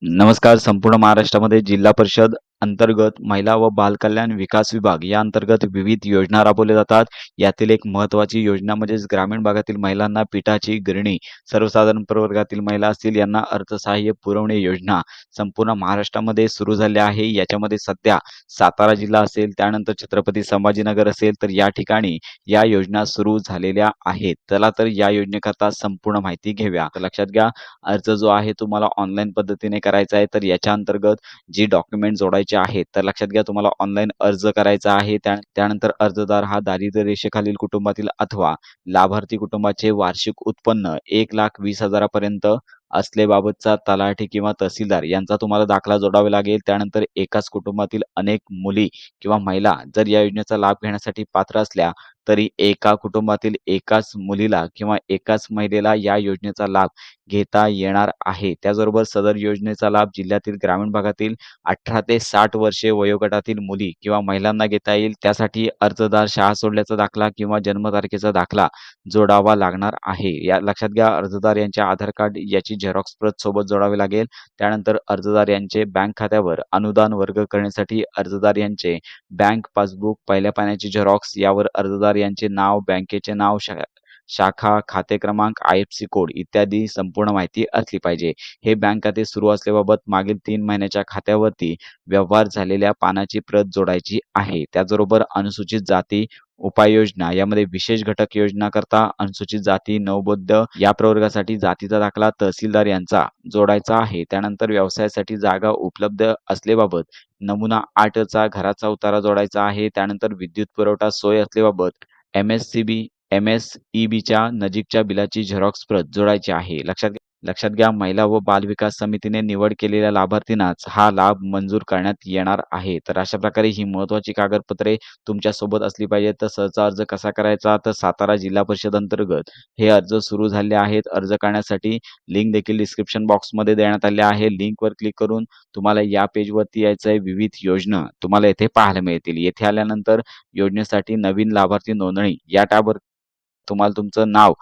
नमस्कार. संपूर्ण महाराष्ट्रामध्ये जिल्हा परिषद अंतर्गत महिला व बालकल्याण विकास विभाग या अंतर्गत विविध योजना राबवल्या जातात. यातील एक महत्त्वाची योजना म्हणजेच ग्रामीण भागातील महिलांना पिठाची गिरणी, सर्वसाधारण प्रवर्गातील महिला असतील यांना अर्थसहाय्य पुरवणे योजना संपूर्ण महाराष्ट्रामध्ये सुरू झाली आहे. याच्यामध्ये सध्या सातारा जिल्हा असेल, त्यानंतर छत्रपती संभाजीनगर असेल, तर या ठिकाणी या योजना सुरू झालेल्या आहेत. चला तर या योजनेकरता संपूर्ण माहिती घेऊया. तर लक्षात घ्या, अर्ज जो आहे तुम्हाला ऑनलाईन पद्धतीने करायचा आहे. तर याच्या अंतर्गत जी डॉक्युमेंट जोडायचे आहेत, तर लक्षात घ्या तुम्हाला ऑनलाईन अर्ज करायचा आहे. त्यानंतर अर्जदार हा दारिद्र्य रेषेखालील कुटुंबातील अथवा लाभार्थी कुटुंबाचे वार्षिक उत्पन्न 1,20,000 पर्यंत असलेबाबतचा तलाठी किंवा तहसीलदार यांचा तुम्हाला दाखला जोडावा लागेल. त्यानंतर एकाच कुटुंबातील अनेक मुली किंवा महिला जर या योजनेचा लाभ घेण्यासाठी पात्र असल्या, तरी एका कुटुंबातील एकाच मुलीला किंवा एकाच महिलेला या योजनेचा लाभ घेता येणार आहे. त्याचबरोबर सदर योजनेचा लाभ जिल्ह्यातील ग्रामीण भागातील 18 ते 60 वर्षे वयोगटातील मुली किंवा महिलांना घेता येईल. त्यासाठी अर्जदार शाळा सोडल्याचा दाखला किंवा जन्मतारखेचा दाखला जोडावा लागणार आहे. या लक्षात घ्या, अर्जदार यांचे आधार कार्ड याची झेरॉक्स प्रत सोबत जोडावी लागेल. त्यानंतर अर्जदार यांचे बँक खात्यावर अनुदान वर्ग करण्यासाठी अर्जदार यांचे बँक पासबुक पहिल्या पानाची झेरॉक्स, यावर अर्जदार यांचे नाव, बँकेचे नाव, शाखा, खाते क्रमांक, आय-एफ-सी कोड इत्यादी संपूर्ण माहिती असली पाहिजे. हे बँक खाते सुरू असल्याबाबत मागील 3 महिन्याच्या खात्यावरती व्यवहार झालेल्या पानाची प्रत जोडायची आहे. त्याचबरोबर अनुसूचित जाती उपाययोजना यामध्ये विशेष घटक योजना करता अनुसूचित जाती, नवबौद्ध या प्रवर्गासाठी जातीचा दाखला तहसीलदार यांचा जोडायचा आहे. त्यानंतर व्यवसायासाठी जागा उपलब्ध असलेबाबत नमुना 8 चा घराचा उतारा जोडायचा आहे. त्यानंतर विद्युत पुरवठा सोय असलेबाबत एम-एस-सी-बी एम-एस-ई-बीच्या नजीकच्या बिलाची झेरॉक्स प्रत जोडायची आहे. लक्षात घ्या, महिला व बाल विकास समितीने निवड केलेल्या लाभार्थींनाच हा लाभ मंजूर करण्यात येणार आहे. तर अशा प्रकारे ही महत्त्वाची कागदपत्रे तुमच्या सोबत असली पाहिजेत. तर सहचा अर्ज कसा करायचा? तर सातारा जिल्हा परिषद अंतर्गत हे अर्ज सुरू झाले आहेत. अर्ज करण्यासाठी लिंक देखील डिस्क्रिप्शन बॉक्समध्ये देण्यात आले आहे. लिंकवर क्लिक करून तुम्हाला या पेजवरती यायचं आहे. विविध योजना तुम्हाला येथे पाहायला मिळतील. येथे आल्यानंतर योजनेसाठी नवीन लाभार्थी नोंदणी या टॅबवर तुम्हाला तुमचं नाव,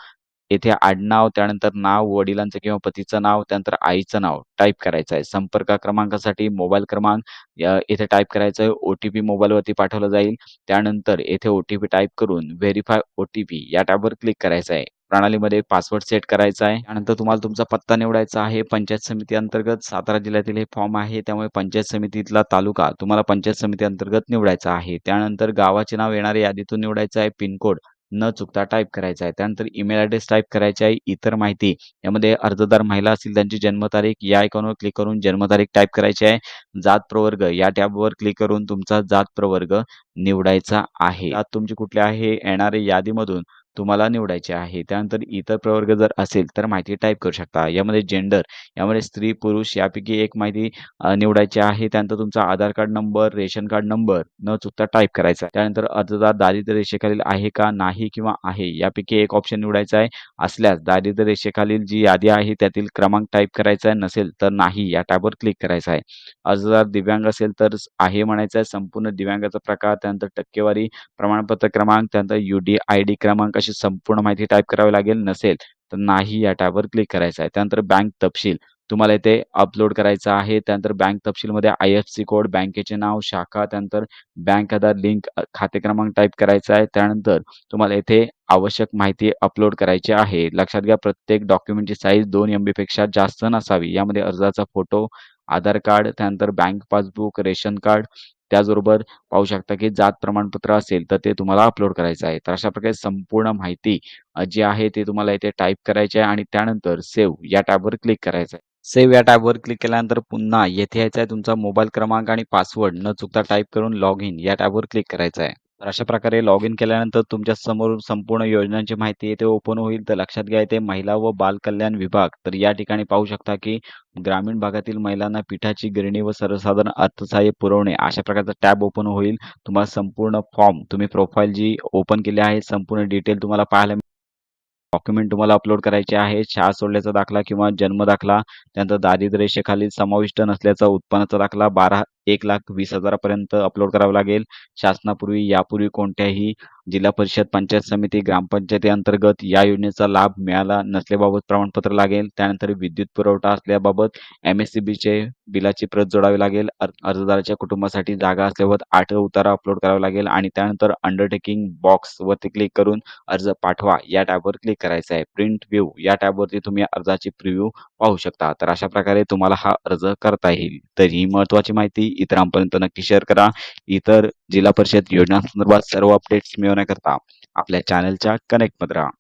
येथे आडनाव, त्यानंतर नाव वडिलांचं किंवा पतीचं नाव, त्यानंतर आईचं नाव टाइप करायचं आहे. संपर्क क्रमांकासाठी मोबाईल क्रमांक येथे टाइप करायचा आहे. ओ-टी-पी मोबाईलवरती पाठवला जाईल. त्यानंतर येथे ओ-टी-पी टाइप करून व्हेरिफाय ओ-टी-पी या टॅबवर क्लिक करायचं आहे. प्रणालीमध्ये पासवर्ड सेट करायचा आहे. त्यानंतर तुम्हाला तुमचा पत्ता निवडायचा आहे. पंचायत समिती अंतर्गत सातारा जिल्ह्यातील हे फॉर्म आहे. त्यामुळे पंचायत समितीतला तालुका तुम्हाला पंचायत समिती अंतर्गत निवडायचा आहे. त्यानंतर गावाचे नाव येणाऱ्या यादीतून निवडायचं आहे. पिनकोड न चुकता टाइप करायचा आहे. त्यानंतर ईमेल ॲड्रेस टाइप करायची आहे. इतर माहिती यामध्ये अर्जदार महिला असतील त्यांची जन्मतारीख या आयकॉनवर क्लिक करून जन्मतारीख टाइप करायची आहे. जात प्रवर्ग या टॅबवर क्लिक करून तुमचा जात प्रवर्ग निवडायचा आहे. जात तुमची कुठली आहे येणाऱ्या यादीमधून तुम्हाला निवडायचे आहे. त्यानंतर इतर प्रवर्ग जर असेल तर माहिती टाइप करू शकता. यामध्ये जेंडर यामध्ये स्त्री, पुरुष यापैकी एक माहिती निवडायची आहे. त्यानंतर तुमचा Aadhaar card number, ration card number न चुकता टाइप करायचा आहे. त्यानंतर अर्जदार दारिद्र्य रेषेखालील आहे का, नाही किंवा आहे यापैकी एक ऑप्शन निवडायचा आहे. असल्यास दारिद्र्य रेषेखालील जी यादी आहे त्यातील क्रमांक टाइप करायचा आहे. नसेल तर नाही या टॅबवर क्लिक करायचं आहे. अर्जदार दिव्यांग असेल तर आहे म्हणायचं आहे. संपूर्ण दिव्यांगाचा प्रकार, त्यानंतर टक्केवारी, प्रमाणपत्र क्रमांक, त्यानंतर UDID क्रमांक अशी संपूर्ण माहिती टाइप करावी लागेल. नसेल तर नाही या टॅबवर क्लिक करायचं आहे. त्यानंतर बँक तपशील तुम्हाला इथे अपलोड करायचा आहे. त्यानंतर बँक तपशीलमध्ये आय-एफ-सी कोड, बँकेचे नाव, शाखा, त्यानंतर बँक आधार लिंक, खाते क्रमांक टाइप करायचा आहे. त्यानंतर तुम्हाला येथे आवश्यक माहिती अपलोड करायची आहे. लक्षात घ्या, प्रत्येक डॉक्युमेंटची साईज 2 MB पेक्षा जास्त नसावी. यामध्ये अर्जाचा फोटो, आधार कार्ड, त्यानंतर बँक पासबुक, रेशन कार्ड, त्याचबरोबर पाहू शकता की जात प्रमाणपत्र असेल तर ते तुम्हाला अपलोड करायचं आहे. तर अशा प्रकारे संपूर्ण माहिती जी आहे ते तुम्हाला इथे टाइप करायची आहे आणि त्यानंतर सेव्ह या टॅबवर क्लिक करायचं आहे. सेव्ह या टॅबवर क्लिक केल्यानंतर पुन्हा येथे यायचं आहे तुमचा मोबाईल क्रमांक आणि पासवर्ड न चुकता टाइप करून लॉग इन या टॅबवर क्लिक करायचं आहे. तर अशा प्रकारे लॉग इन केल्यानंतर तुमच्या समोर संपूर्ण योजनांची माहिती येथे ओपन होईल. तर लक्षात घ्या, इथे महिला व बाल कल्याण विभाग, तर या ठिकाणी पाहू शकता की ग्रामीण भागातील महिलांना पिठाची गिरणी व सर्वसाधारण अर्थसहाय्य पुरवणे अशा प्रकारचा टॅब ओपन होईल. तुम्हाला संपूर्ण फॉर्म तुम्ही प्रोफाईल जी ओपन केली आहे संपूर्ण डिटेल तुम्हाला पाहायला डॉक्युमेंट तुम्हाला अपलोड करायचे आहे. शाळा सोडल्याचा दाखला किंवा जन्म दाखला, त्यानंतर दारिद्र्य रेषेखाली समाविष्ट नसल्याचा उत्पन्नाचा दाखला 1,20,000 पर्यंत अपलोड करावा लागेल. शासनापूर्वी यापूर्वी कोणत्याही जिल्हा परिषद, पंचायत समिती, ग्रामपंचायती अंतर्गत या योजनेचा लाभ मिळाला नसल्याबाबत प्रमाणपत्र लागेल. त्यानंतर विद्युत पुरवठा असल्याबाबत एम-एस-सी-बीचे बिलाची प्रत जोडावी लागेल. अर्जदाराच्या कुटुंबासाठी जागा असल्याबाबत 8 उतारा अपलोड करावा लागेल आणि त्यानंतर अंडरटेकिंग बॉक्सवरती क्लिक करून अर्ज पाठवा या टॅबवर क्लिक करायचं आहे. प्रिंट व्ह्यू या टॅबवरती तुम्ही अर्जाची प्रिव्ह्यू पाहू शकता. तर अशा प्रकारे तुम्हाला हा अर्ज करता येईल. तर ही महत्त्वाची माहिती इतरांपर्यंत नक्की शेअर करा. इतर जिल्हा परिषद योजनांसंदर्भात सर्व अपडेट्स मिळवण्याकरता आपल्या चॅनलच्या कनेक्टमध्ये राहा.